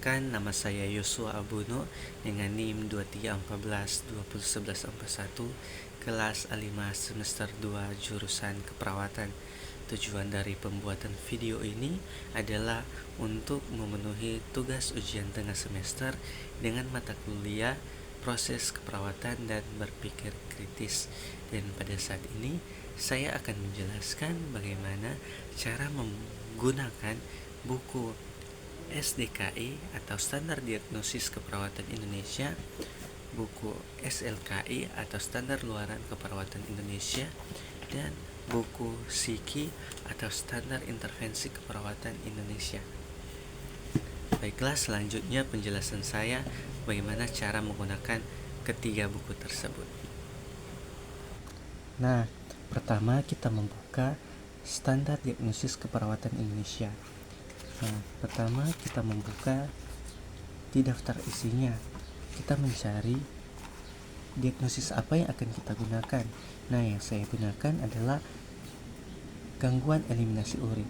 Perkenalkan, nama saya Yosua Abuno dengan NIM 2314201141, kelas A5 semester 2 jurusan keperawatan. Tujuan dari pembuatan video ini adalah untuk memenuhi tugas ujian tengah semester dengan mata kuliah proses keperawatan dan berpikir kritis. Dan pada saat ini saya akan menjelaskan bagaimana cara menggunakan buku SDKI atau Standar Diagnosis Keperawatan Indonesia, buku SLKI atau Standar Luaran Keperawatan Indonesia, dan buku SIKI atau Standar Intervensi Keperawatan Indonesia. Baiklah, selanjutnya penjelasan saya bagaimana cara menggunakan ketiga buku tersebut. Nah, pertama kita membuka Standar Diagnosis Keperawatan Indonesia. Nah, pertama kita membuka di daftar isinya, kita mencari diagnosis apa yang akan kita gunakan. Nah, yang saya gunakan adalah gangguan eliminasi urin.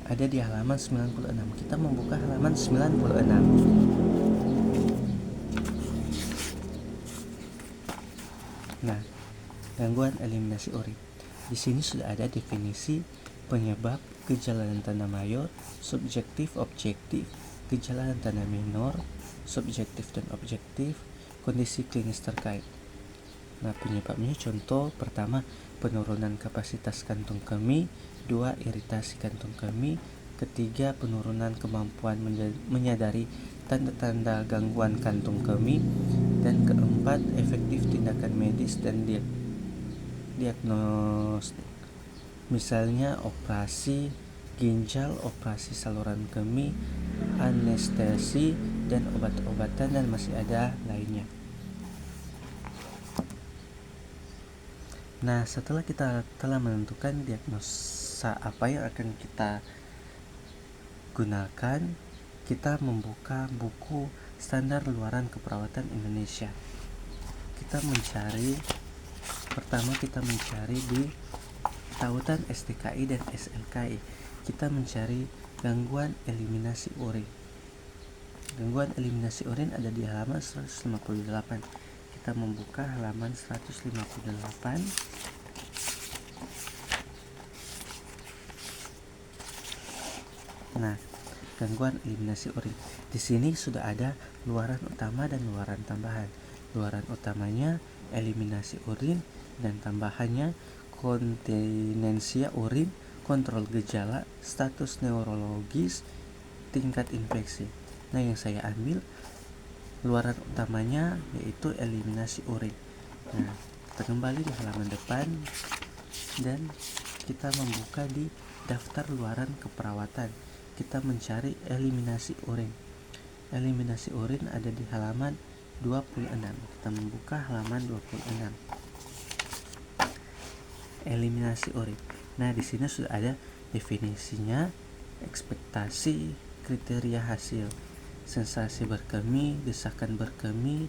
Ada di halaman 96. Kita membuka halaman 96. Nah, gangguan eliminasi urin. Di sini sudah ada definisi penyebab, gejala dan tanda mayor, subjektif, objektif, gejala dan tanda minor, subjektif dan objektif, kondisi klinis terkait. Nah, penyebabnya contoh pertama penurunan kapasitas kantung kemih, 2 iritasi kantung kemih, ketiga penurunan kemampuan menyadari tanda-tanda gangguan kantung kemih, dan keempat efektif tindakan medis dan diagnostik. Misalnya operasi ginjal, operasi saluran kemih, anestesi, dan obat-obatan, dan masih ada lainnya. Nah, setelah kita telah menentukan diagnosa apa yang akan kita gunakan, kita membuka buku Standar Luaran Keperawatan Indonesia. Pertama kita mencari di tautan SDKI dan SLKI. Kita mencari gangguan eliminasi urin. Gangguan eliminasi urin ada di halaman 158. Kita membuka halaman 158. Nah, gangguan eliminasi urin. Di sini sudah ada luaran utama dan luaran tambahan. Luaran utamanya eliminasi urin dan tambahannya kontinensia urin, kontrol gejala, status neurologis, tingkat infeksi. Nah, yang saya ambil luaran utamanya yaitu eliminasi urin. Nah, kita kembali di halaman depan dan kita membuka di daftar luaran keperawatan. Kita mencari eliminasi urin. Eliminasi urin ada di halaman 26. Kita membuka halaman 26. Eliminasi urin. Nah, di sini sudah ada definisinya, ekspektasi, kriteria hasil, sensasi berkemih, desakan berkemih,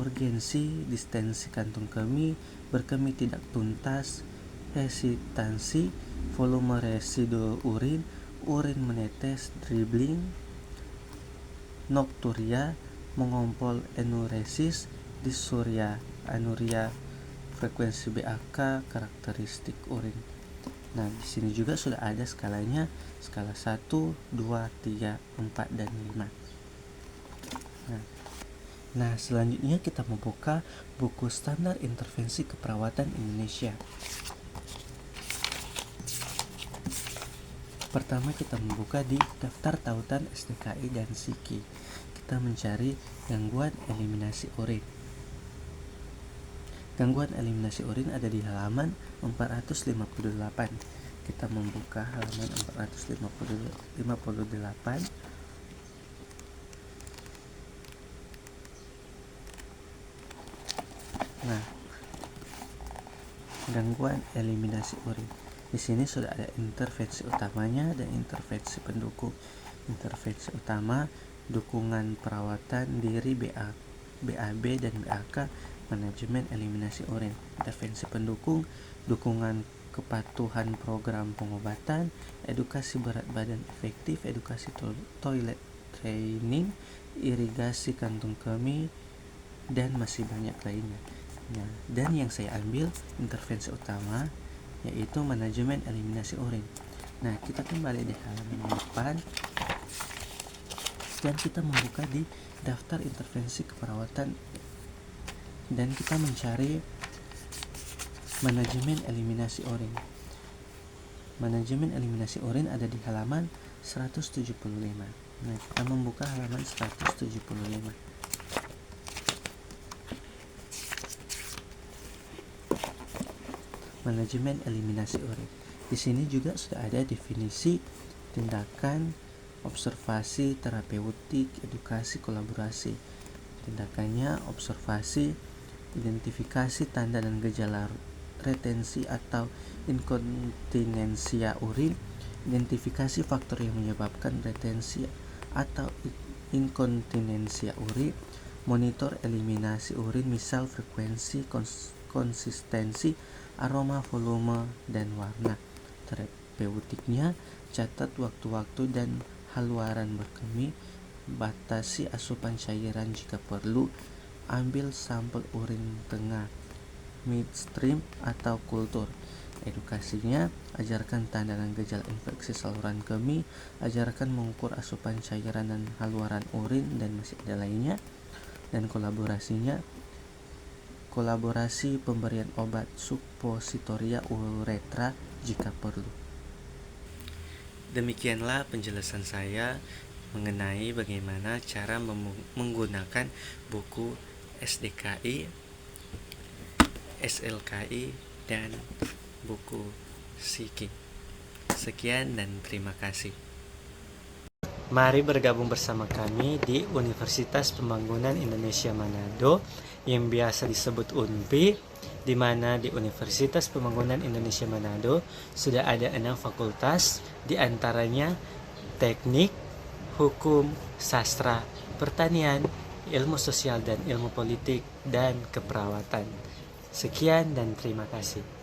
urgensi, distensi kantung kemih, berkemih tidak tuntas, hesitansi, volume residu urin, urin menetes, dribbling, nokturia, mengompol enuresis, dysuria, anuria, frekuensi BAK, karakteristik urin. Nah, di sini juga sudah ada skalanya, skala 1, 2, 3, 4, dan 5. Nah, selanjutnya kita membuka buku Standar Intervensi Keperawatan Indonesia. Pertama kita membuka di daftar tautan SDKI dan SIKI. Kita mencari gangguan eliminasi urin. Gangguan eliminasi urin ada di halaman 458. Kita membuka halaman 458. Nah, gangguan eliminasi urin. Di sini sudah ada intervensi utamanya dan intervensi pendukung. Intervensi utama, dukungan perawatan diri BAB dan BAK, manajemen eliminasi urin. Intervensi pendukung, dukungan kepatuhan program pengobatan, edukasi berat badan efektif, edukasi toilet training, irigasi kantung kemih, dan masih banyak lainnya. Nah, dan yang saya ambil intervensi utama yaitu manajemen eliminasi urin. Nah, kita kembali di halaman depan dan kita membuka di daftar intervensi keperawatan dan kita mencari manajemen eliminasi urin. Manajemen eliminasi urin ada di halaman 175. Nah, kita membuka halaman 175. Manajemen eliminasi urin. Di sini juga sudah ada definisi tindakan, observasi, terapeutik, edukasi, kolaborasi. Tindakannya observasi, identifikasi tanda dan gejala retensi atau inkontinensia urin, identifikasi faktor yang menyebabkan retensi atau inkontinensia urin, monitor eliminasi urin, misal frekuensi, konsistensi, aroma, volume, dan warna. Terapeutiknya, catat waktu-waktu dan haluaran berkemih, batasi asupan cairan jika perlu, ambil sampel urin tengah, midstream, atau kultur. Edukasinya, ajarkan tanda dan gejala infeksi saluran kemih, ajarkan mengukur asupan cairan dan haluaran urin, dan masih ada lainnya. Dan kolaborasi pemberian obat suppositoria uretra jika perlu. Demikianlah penjelasan saya mengenai bagaimana cara menggunakan buku SDKI, SLKI, dan buku SIKI. Sekian dan terima kasih. Mari bergabung bersama kami di Universitas Pembangunan Indonesia Manado yang biasa disebut UNPI, di mana di Universitas Pembangunan Indonesia Manado sudah ada 6 fakultas, di antaranya teknik, hukum, sastra, pertanian, ilmu sosial dan ilmu politik, dan keperawatan. Sekian dan terima kasih.